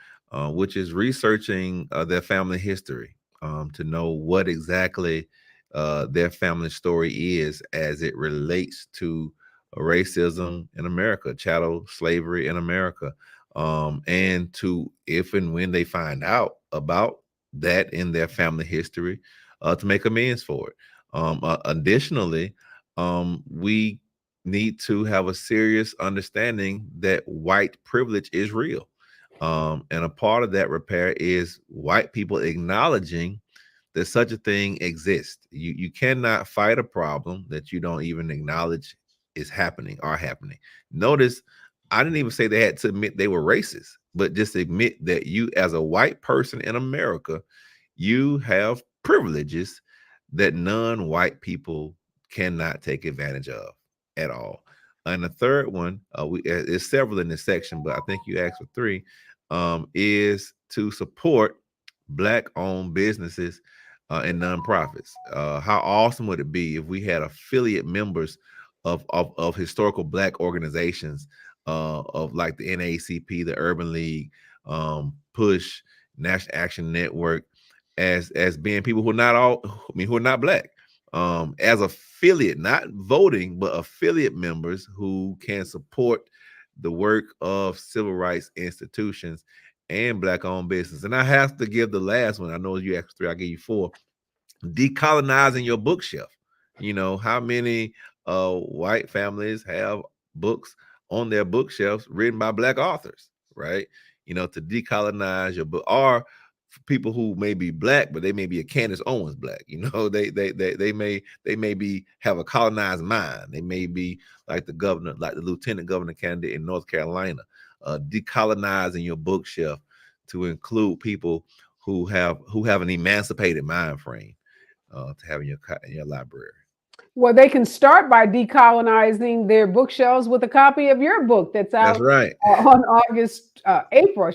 which is researching their family history to know what exactly their family story is as it relates to racism in America, chattel slavery in America, and to, if and when they find out about that in their family history, to make amends for it. Additionally, we need to have a serious understanding that white privilege is real. And a part of that repair is white people acknowledging that such a thing exists. You cannot fight a problem that you don't even acknowledge is happening or happening. Notice, I didn't even say they had to admit they were racist, but just admit that you, as a white person in America, you have privileges that non-white people cannot take advantage of at all. And the third one, there's several in this section, but I think you asked for three, is to support Black-owned businesses and nonprofits. How awesome would it be if we had affiliate members of historical Black organizations, of like the NAACP, the Urban League, Push, National Action Network, as being people who are not all, I mean, who are not Black, as affiliate, not voting, but affiliate members who can support the work of civil rights institutions and Black-owned business. And I have to give the last one. I know you asked three, I gave you four. Decolonizing your bookshelf. You know, how many white families have books on their bookshelves written by Black authors, right? You know, to decolonize your book, or for people who may be Black, but they may be a Candace Owens Black. You know, they may be have a colonized mind. They may be like the governor, like the lieutenant governor candidate in North Carolina. Decolonizing your bookshelf to include people who have an emancipated mind frame to have in your library. Well, they can start by decolonizing their bookshelves with a copy of your book that's out. That's right. On April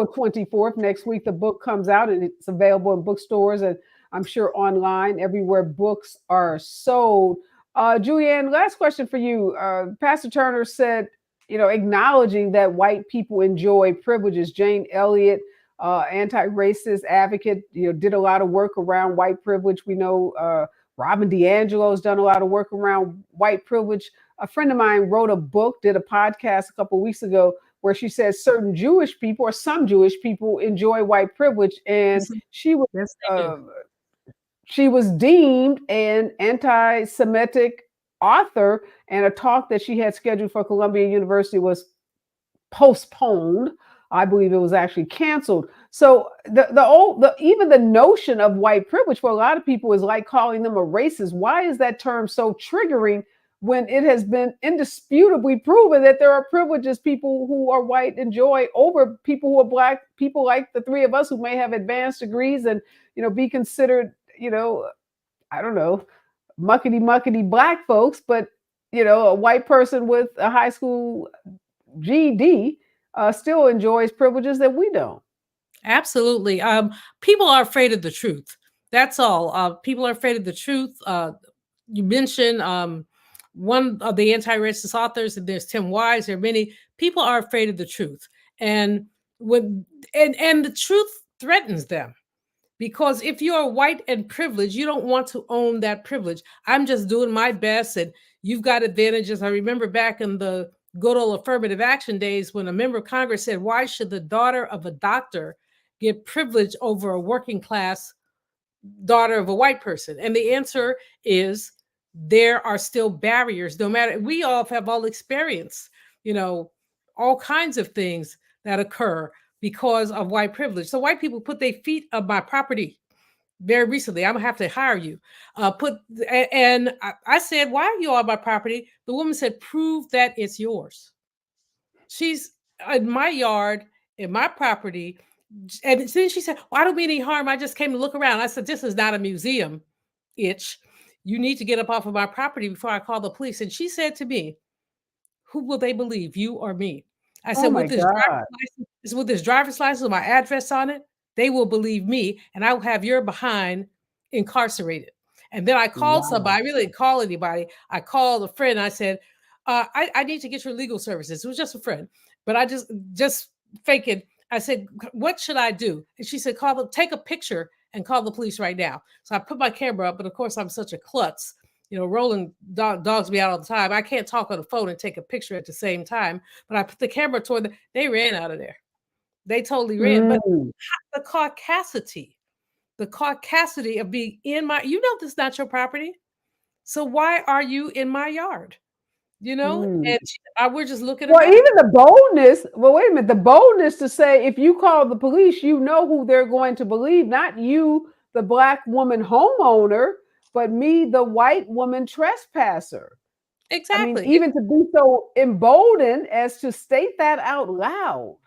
24th. Next week, the book comes out and it's available in bookstores and I'm sure online, everywhere books are sold. Julianne, last question for you. Pastor Turner said, you know, acknowledging that white people enjoy privileges. Jane Elliott, anti-racist advocate, you know, did a lot of work around white privilege. We know Robin DiAngelo has done a lot of work around white privilege. A friend of mine wrote a book, did a podcast a couple of weeks ago where she says certain Jewish people or some Jewish people enjoy white privilege. And she was deemed an anti-Semitic author, and a talk that she had scheduled for Columbia University was postponed. I believe it was actually canceled. So even the notion of white privilege for a lot of people is like calling them a racist. Why is that term so triggering when it has been indisputably proven that there are privileges people who are white enjoy over people who are Black, people like the three of us who may have advanced degrees and, you know, be considered, you know, I don't know, muckety Black folks, but, you know, a white person with a high school GED still enjoys privileges that we don't. Absolutely. People are afraid of the truth. That's all. People are afraid of the truth. You mentioned one of the anti-racist authors, and there's Tim Wise. There are many. People are afraid of the truth, and the truth threatens them. Because if you're white and privileged, you don't want to own that privilege. I'm just doing my best, and you've got advantages. I remember back in the good old affirmative action days when a member of Congress said, why should the daughter of a doctor get privilege over a working class daughter of a white person? And the answer is there are still barriers. No matter, we all have all experienced, you know, all kinds of things that occur because of white privilege. So white people put their feet on my property very recently. I'm gonna have to hire you. I said, why are you on my property? The woman said, prove that it's yours. She's in my yard, in my property. And then she said, well, I don't mean any harm. I just came to look around. I said, this is not a museum, itch. You need to get up off of my property before I call the police. And she said to me, who will they believe, you or me? I said, with this driver's license with my address on it, they will believe me, and I will have your behind incarcerated. And then I called somebody. I really didn't call anybody. I called a friend. I said, I need to get your legal services. It was just a friend, but I just faking. I said, what should I do? And she said, take a picture and call the police right now. So I put my camera up, but of course I'm such a klutz. You know, Roland dogs me out all the time. I can't talk on the phone and take a picture at the same time. But I put the camera toward them. They ran out of there. They totally ran. But the caucasity of being in my, you know, this is not your property. So why are you in my yard? You know, and we're just looking at even the boldness. Well, wait a minute. The boldness to say, if you call the police, you know who they're going to believe. Not you, the Black woman homeowner, but me, the white woman trespasser. Exactly. I mean, even to be so emboldened as to state that out loud.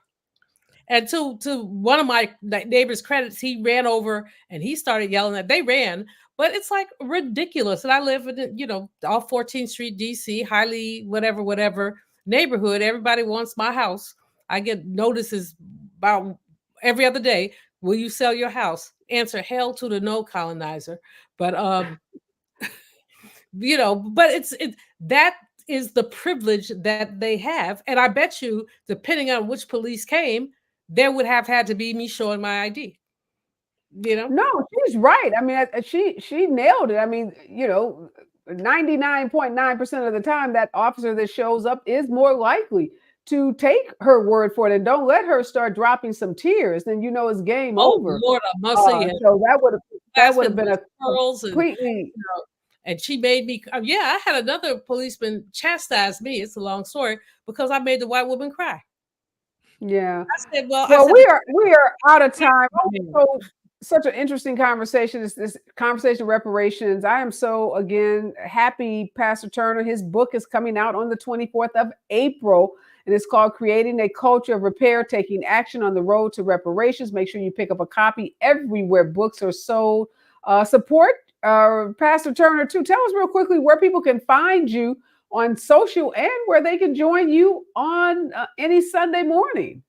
And to one of my neighbor's credits, he ran over and he started yelling at. They ran, but it's like ridiculous. And I live in, off 14th Street, DC, highly whatever neighborhood. Everybody wants my house. I get notices about every other day. Will you sell your house? Answer, hell to the no, colonizer. But but that is the privilege that they have. And I bet you, depending on which police came, there would have had to be me showing my ID. No, she's right. I mean, she nailed it. I mean, 99.9% of the time, that officer that shows up is more likely to take her word for it, and don't let her start dropping some tears. Then it's game over. Lord, I must say, so that would have been a completely. And she made me. I had another policeman chastise me. It's a long story because I made the white woman cry. Yeah. I said, well, we are out of time. So such an interesting conversation. This conversation of reparations. I am so again happy. Pastor Turner, his book is coming out on the 24th of April, and it's called "Creating a Culture of Repair: Taking Action on the Road to Reparations." Make sure you pick up a copy everywhere books are sold. Support Pastor Turner too. Tell us real quickly where people can find you on social and where they can join you on any Sunday morning.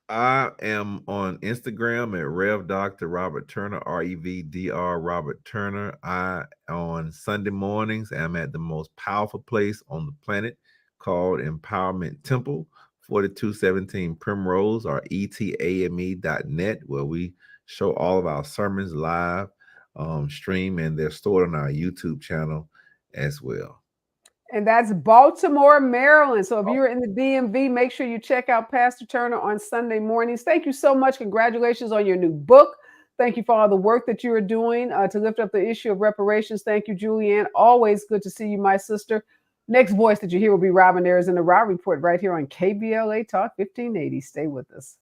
I am on Instagram at Rev Dr. Robert Turner, REVDR Robert Turner. On Sunday mornings, I'm at the most powerful place on the planet called Empowerment Temple, 4217 Primrose, or etame.net, where we show all of our sermons live stream, and they're stored on our YouTube channel as well. And that's Baltimore, Maryland. So if you're in the DMV, make sure you check out Pastor Turner on Sunday mornings. Thank you so much. Congratulations on your new book. Thank you for all the work that you are doing to lift up the issue of reparations. Thank you, Julianne. Always good to see you, my sister. Next voice that you hear will be Robin Ayers in the Raw Report right here on KBLA Talk 1580. Stay with us.